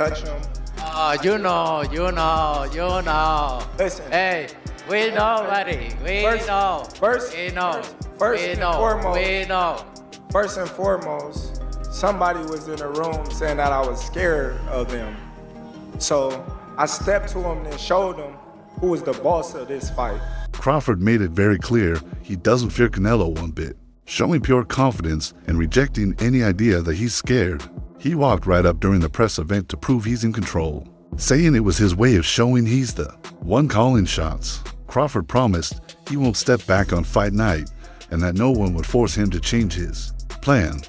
touch him. You know. Listen. Hey, we know, buddy. We know. First and foremost, somebody was in the room saying that I was scared of them. So I stepped to him and showed him who was the boss of this fight. Crawford made it very clear he doesn't fear Canelo one bit, showing pure confidence and rejecting any idea that he's scared. He walked right up during the press event to prove he's in control, saying it was his way of showing he's the one calling shots. Crawford promised he won't step back on fight night and that no one would force him to change his plan.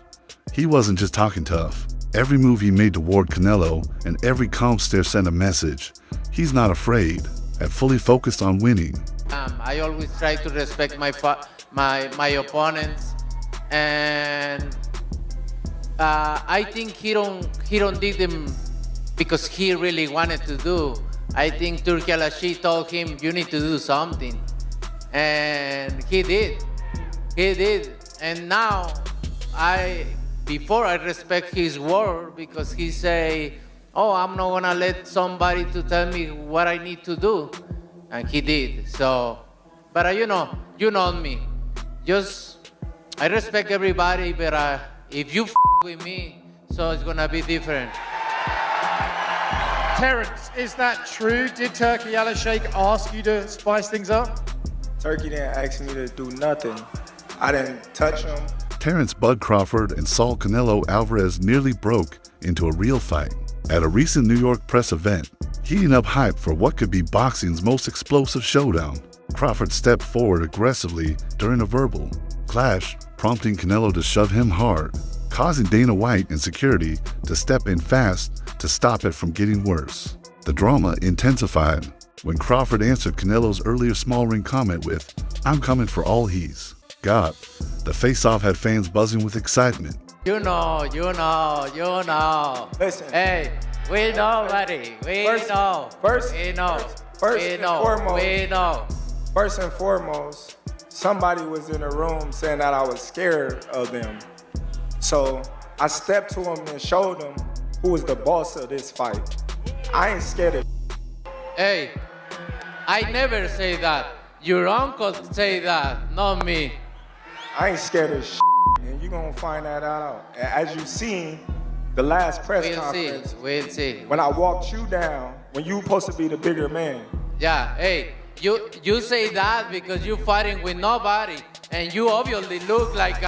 He wasn't just talking tough. Every move he made toward Canelo and every calm stare sent a message. He's not afraid and fully focused on winning. I always try to respect my opponents, and I think he don't did them because he really wanted to do. I think Turki Al-Ashi told him, you need to do something, and he did. And now before I respect his word because he say, oh, I'm not gonna let somebody to tell me what I need to do. And he did. So, but you know me. I respect everybody, but if you with me, so it's gonna be different. Terence, is that true? Did Turki Al-Ashi ask you to spice things up? Turki didn't ask me to do nothing. I didn't touch him. Terence Bud Crawford and Saul Canelo Alvarez nearly broke into a real fight at a recent New York press event, heating up hype for what could be boxing's most explosive showdown. Crawford stepped forward aggressively during a verbal clash, prompting Canelo to shove him hard, causing Dana White and security to step in fast to stop it from getting worse. The drama intensified when Crawford answered Canelo's earlier small ring comment with, "I'm coming for all he's got." The face-off had fans buzzing with excitement. You know. Listen. Hey, we know, buddy. We know. First and foremost, somebody was in the room saying that I was scared of them. So I stepped to him and showed him who was the boss of this fight. I ain't scared of. Hey, I never say that. Your uncle say that, not me. I ain't scared of and you're gonna find that out. As you seen, the last press conference. We'll see. When I walked you down, when you supposed to be the bigger man. Yeah, hey, you say that because you fighting with nobody, and you obviously look like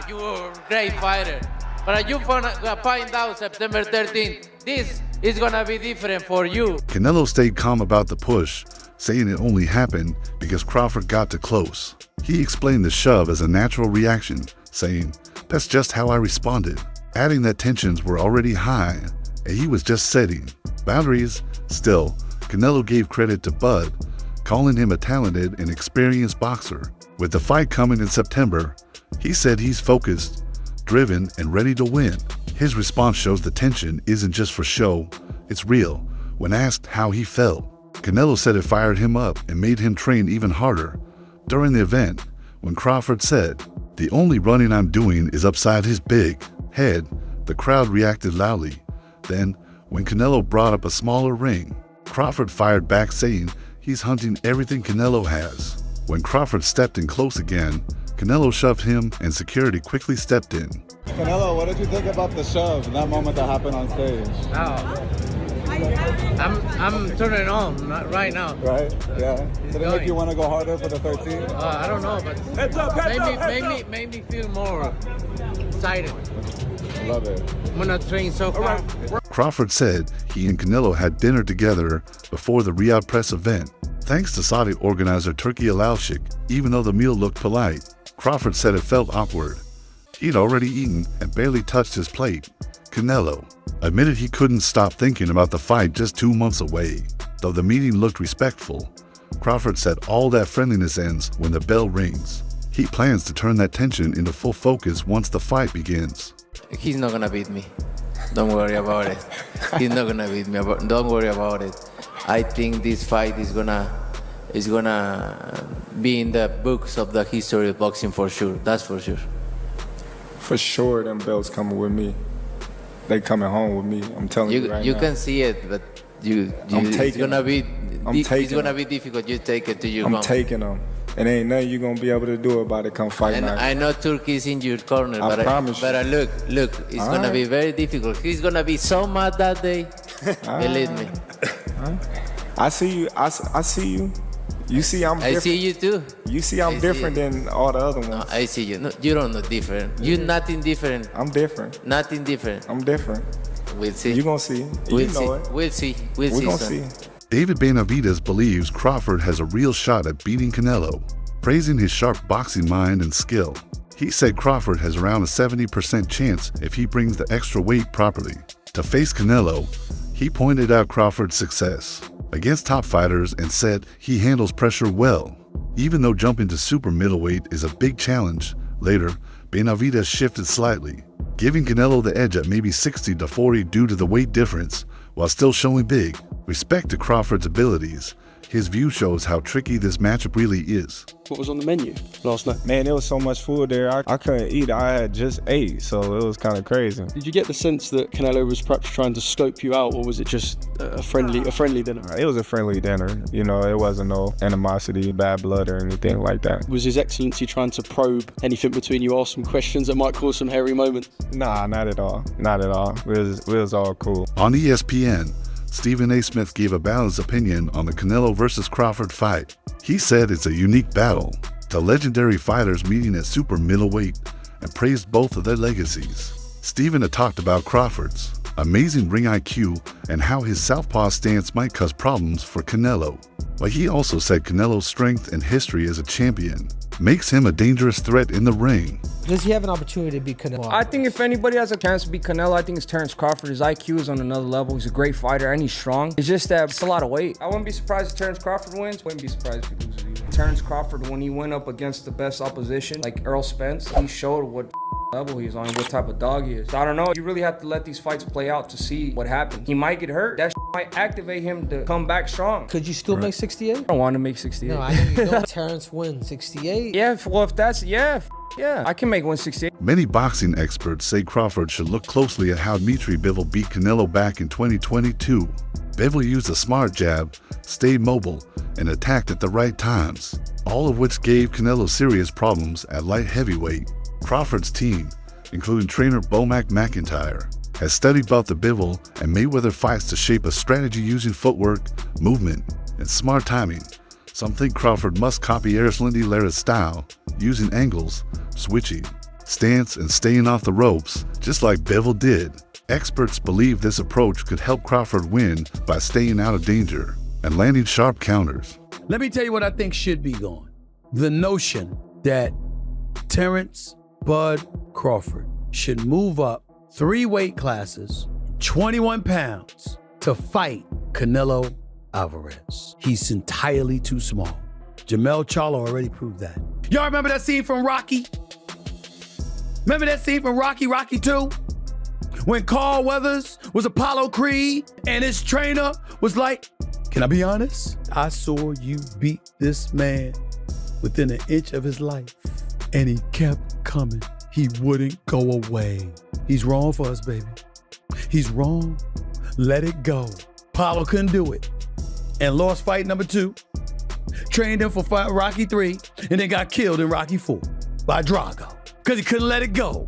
you're a great fighter. But you find out September 13th, this is gonna be different for you. Canelo stayed calm about the push, saying it only happened because Crawford got too close. He explained the shove as a natural reaction, saying, "That's just how I responded," adding that tensions were already high and he was just setting boundaries. Still, Canelo gave credit to Bud, calling him a talented and experienced boxer. With the fight coming in September, he said he's focused, driven, and ready to win. His response shows the tension isn't just for show, it's real. When asked how he felt, Canelo said it fired him up and made him train even harder. During the event, when Crawford said, "The only running I'm doing is upside his big head," the crowd reacted loudly. Then, when Canelo brought up a smaller ring, Crawford fired back saying he's hunting everything Canelo has. When Crawford stepped in close again, Canelo shoved him and security quickly stepped in. Canelo, what did you think about the shove, that moment that happened on stage? I'm turning on right now. Right? Yeah. Did it make you want to go harder for the 13th? I don't know, but made me feel more excited. Love it. I'm gonna train so hard. Crawford said he and Canelo had dinner together before the Riyadh press event. Thanks to Saudi organizer Turki Al-Ashi, even though the meal looked polite, Crawford said it felt awkward. He'd already eaten and barely touched his plate. Canelo admitted he couldn't stop thinking about the fight just 2 months away. Though the meeting looked respectful, Crawford said all that friendliness ends when the bell rings. He plans to turn that tension into full focus once the fight begins. He's not gonna beat me. Don't worry about it. He's not gonna beat me. Don't worry about it. I think this fight is gonna be in the books of the history of boxing for sure. That's for sure. For sure, them belts coming with me. they coming home with me. I'm telling you right You now. can see it, but it's gonna be it's gonna be difficult. You take it to your I'm home. taking them. And ain't nothing you gonna be able to do about it come fight And night. I know Turkey's in your corner, I promise you. but look, it's All gonna right. be very difficult. He's gonna be so mad that day. Believe me. I see you. I see you. You see I'm I different. see you too. You see I'm I see different you. than all the other ones. No, I see you. No, you don't know different. You're nothing different. I'm different. Nothing different. I'm different. We'll see. You gonna see. We'll You know see. it. We'll see. We'll We see. gonna son. see. David Benavidez believes Crawford has a real shot at beating Canelo, praising his sharp boxing mind and skill. He said Crawford has around a 70% chance if he brings the extra weight properly. To face Canelo, he pointed out Crawford's success against top fighters and said he handles pressure well. Even though jumping to super middleweight is a big challenge, later, Benavidez shifted slightly, giving Canelo the edge at maybe 60-40 due to the weight difference, while still showing big respect to Crawford's abilities. His view shows how tricky this matchup really is. What was on the menu last night? Man, there was so much food there. I couldn't eat. I had just ate, so it was kind of crazy. Did you get the sense that Canelo was perhaps trying to scope you out, or was it just a friendly dinner? It was a friendly dinner. You know, it wasn't no animosity, bad blood, or anything like that. Was His Excellency trying to probe anything between you, ask some questions that might cause some hairy moments? Nah, not at all. Not at all. It was all cool. On ESPN, Stephen A. Smith gave a balanced opinion on the Canelo versus Crawford fight. He said it's a unique battle, to legendary fighters meeting at super middleweight, and praised both of their legacies. Stephen had talked about Crawford's amazing ring IQ and how his southpaw stance might cause problems for Canelo. But he also said Canelo's strength and history as a champion makes him a dangerous threat in the ring. Does he have an opportunity to beat Canelo? I think if anybody has a chance to beat Canelo, I think it's Terence Crawford. His IQ is on another level. He's a great fighter and he's strong. It's just that it's a lot of weight. I wouldn't be surprised if Terence Crawford wins. Wouldn't be surprised if he loses either. Terence Crawford, when he went up against the best opposition, like Errol Spence, he showed what level he's on, what type of dog he is. So I don't know. You really have to let these fights play out to see what happens. He might get hurt. That might activate him to come back strong. Could you still make 68? I don't want to make 68. No, I know you don't. Terence wins 68. Yeah, well, if that's, yeah, I can make 168. Many boxing experts say Crawford should look closely at how Dmitry Bivol beat Canelo back in 2022. Bivol used a smart jab, stayed mobile, and attacked at the right times, all of which gave Canelo serious problems at light heavyweight. Crawford's team, including trainer Bomac McIntyre, has studied both the Bivol and Mayweather fights to shape a strategy using footwork, movement, and smart timing. Some think Crawford must copy Erislandy Lara's style, using angles, switching, stance, and staying off the ropes, just like Bivol did. Experts believe this approach could help Crawford win by staying out of danger and landing sharp counters. Let me tell you what I think should be gone. The notion that Terence Bud Crawford should move up 3 weight classes, 21 pounds, to fight Canelo Alvarez. He's entirely too small. Jamel Charlo already proved that. Y'all remember that scene from Rocky? Remember that scene from Rocky 2? When Carl Weathers was Apollo Creed and his trainer was like, can I be honest? I saw you beat this man within an inch of his life. And he kept coming. He wouldn't go away. He's wrong for us, baby. He's wrong. Let it go. Apollo couldn't do it and lost fight number 2. Trained him for fight Rocky 3 and then got killed in Rocky 4 by Drago because he couldn't let it go.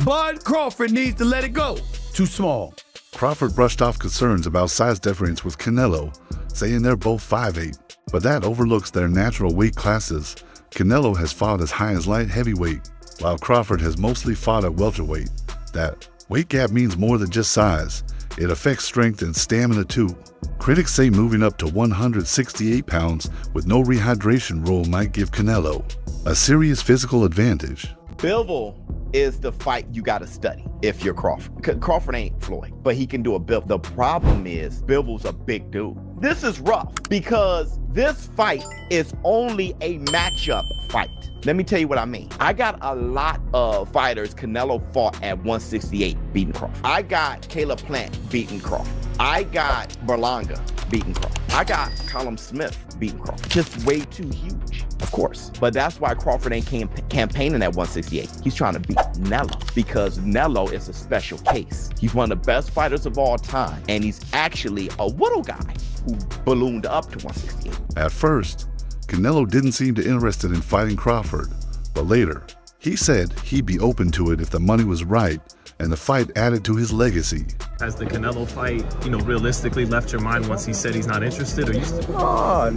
Bud Crawford needs to let it go. Too small. Crawford brushed off concerns about size difference with Canelo, saying they're both 5'8", but that overlooks their natural weight classes. Canelo has fought as high as light heavyweight, while Crawford has mostly fought at welterweight. That weight gap means more than just size. It affects strength and stamina too. Critics say moving up to 168 pounds with no rehydration rule might give Canelo a serious physical advantage. Bivol is the fight you got to study if you're Crawford. Crawford ain't Floyd, but he can do a Bivol. The problem is Bivol's a big dude. This is rough because this fight is only a matchup fight. Let me tell you what I mean. I got a lot of fighters Canelo fought at 168 beating Crawford. I got Caleb Plant beating Crawford. I got Berlanga beating Crawford. I got Callum Smith beating Crawford. Just way too huge, of course. But that's why Crawford ain't campaigning at 168. He's trying to beat Canelo because Canelo is a special case. He's one of the best fighters of all time, and he's actually a little guy who ballooned up to 168. At first, Canelo didn't seem too interested in fighting Crawford, but later, he said he'd be open to it if the money was right and the fight added to his legacy. Has the Canelo fight, realistically left your mind once he said he's not interested, or you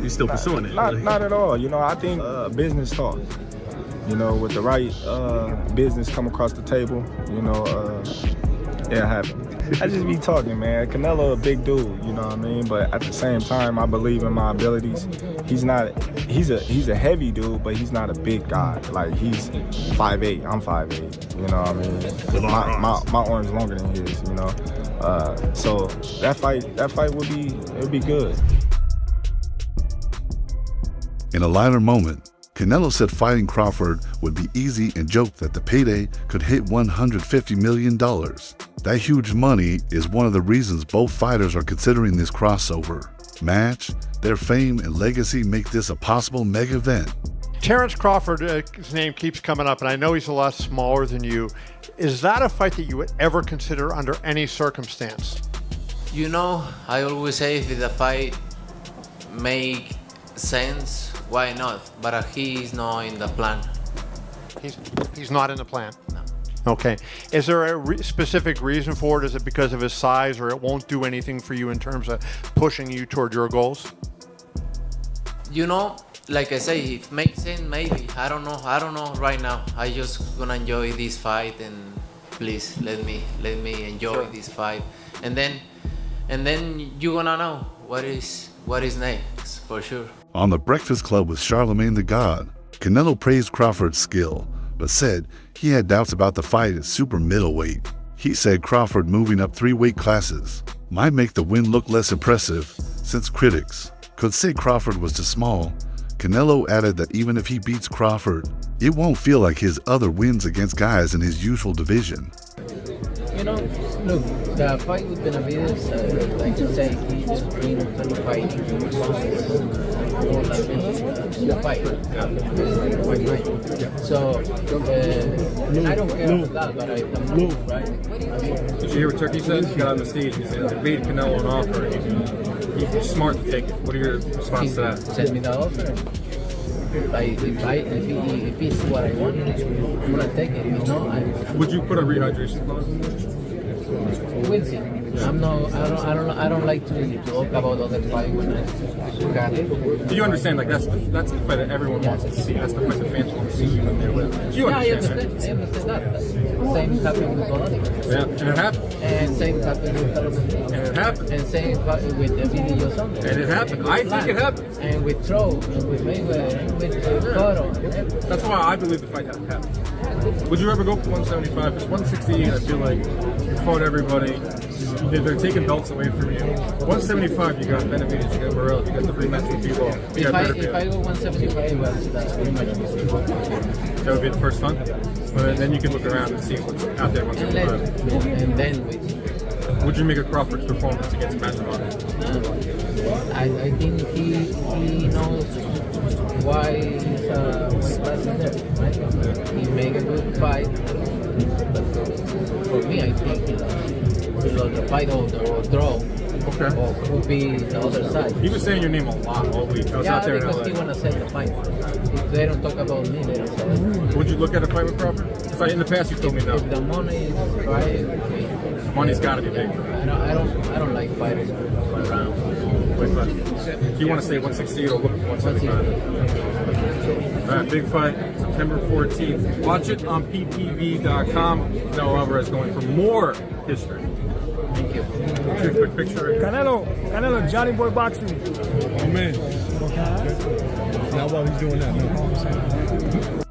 still pursuing it? Not at all. I think business talks. With the right business come across the table, it'll happen. I just be talking, man. Canelo a big dude, you know what I mean? But at the same time, I believe in my abilities. He's a heavy dude, but he's not a big guy. Like, he's 5'8", I'm 5'8", you know what I mean? My arm's longer than his, So that fight would be good. In a lighter moment, Canelo said fighting Crawford would be easy and joked that the payday could hit $150 million. That huge money is one of the reasons both fighters are considering this crossover match. Their fame and legacy make this a possible mega event. Terence Crawford, his name keeps coming up, and I know he's a lot smaller than you. Is that a fight that you would ever consider under any circumstance? I always say if the fight make sense, why not? But he's not in the plan. He's not in the plan? No. Okay. Is there a specific reason for it? Is it because of his size, or it won't do anything for you in terms of pushing you toward your goals? Like I say, it makes sense maybe. I don't know right now. I just gonna enjoy this fight, and please let me enjoy this fight. And then you're gonna know what is next for sure. On the Breakfast Club with Charlemagne the God, Canelo praised Crawford's skill, but said he had doubts about the fight at super middleweight. He said Crawford moving up 3 weight classes might make the win look less impressive, since critics could say Crawford was too small. Canelo added that even if he beats Crawford, it won't feel like his other wins against guys in his usual division. Look, the fight with Benavides, like you say, he just been 25 more than the fight. So, I don't care about that, but I'm not, right? Did you hear what Turkey said? He got on the stage, he said, beat Canelo an offer. He's smart to take it. What are your response to that? Send me the offer. If it's what I want, I'm gonna take it. Would you put a rehydration clause in there? We'll see. I don't like to talk about other fight when I can. Do you understand? Like that's the fight that everyone wants to see. That's the fight that fans want to see you in there with. Do you understand? I understand that. Same happened with Bologna. Yeah, and it happened. And same happened with Palomino. And it happened. And same happened with the video song. And it happened. I think it happened. And with Troll, and with Mayweather, and with Cotto. That's why I believe the fight happened. Would you ever go for 175? Because 168, I feel like you fought everybody. They're taking belts away from you. 175, you got Benavides, you got Morrell, you got the rematch with people. If I go 175, well, that's pretty much that would be the first one. But then you can look around and see what's out there at 175. And then wait. Would you make a Crawford's performance against Matchrock? I think he knows why he's there, right? He made a good fight. But for me, I think he lost the fight or draw. Okay. Or could be the other side. He was saying your name a lot all week. I was out there in LA. Because he want to set the fight. If they don't talk about me, they don't say it. Would you look at a fight with Crawford? Because in the past you told me no. If the money is right, money's got to be big. I don't like fighters around. Do you want to stay 168 or look at 175? All right, big fight, September 14th. Watch it on ppv.com. Canelo Alvarez going for more history. Thank you. Take a quick picture. Canelo, Johnny Boy Boxing. Oh man. Now while he's doing that.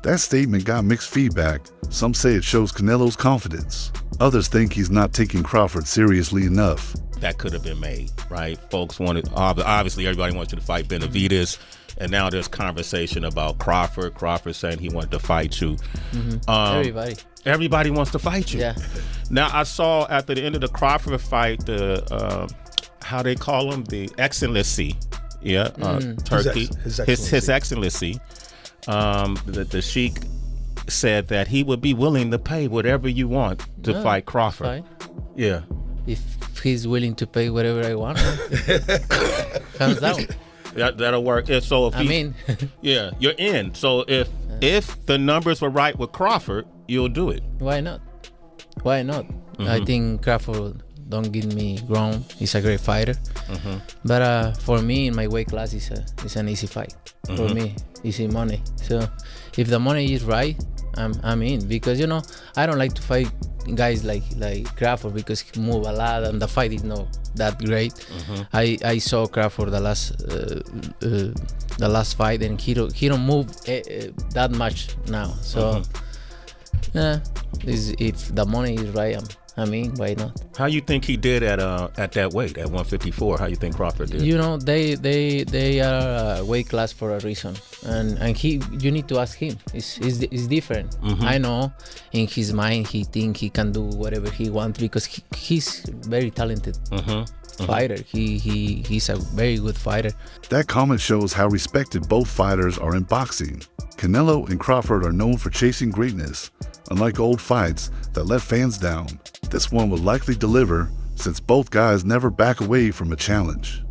That statement got mixed feedback. Some say it shows Canelo's confidence. Others think he's not taking Crawford seriously enough. That could have been made, right? Folks wanted, obviously everybody wants you to fight Benavides, and now there's conversation about Crawford. Crawford saying he wanted to fight you. Mm-hmm. Everybody wants to fight you. Yeah. Now I saw after the end of the Crawford fight, how they call him, the excellency. Yeah, Turkey. His excellency. The Sheik said that he would be willing to pay whatever you want to fight Crawford. Fine. Yeah. If he's willing to pay whatever I want, hands down. That'll work. And so if yeah, you're in. So if the numbers were right with Crawford, you'll do it. Why not? Why not? I think Crawford, don't get me wrong, he's a great fighter. But for me, in my weight class, it's an easy fight. For me, easy money. So if the money is right, I'm in, because I don't like to fight guys like Crawford because he move a lot and the fight is not that great. I saw Crawford the last fight and he don't move that much now. So if the money is right, I mean, why not? How you think he did at that weight, at 154? How you think Crawford did? They are weight class for a reason, and you need to ask him. It's different. I know in his mind he think he can do whatever he wants because he's very talented fighter. He's a very good fighter. That comment shows how respected both fighters are in boxing. Canelo and Crawford are known for chasing greatness. Unlike old fights that let fans down, this one will likely deliver since both guys never back away from a challenge.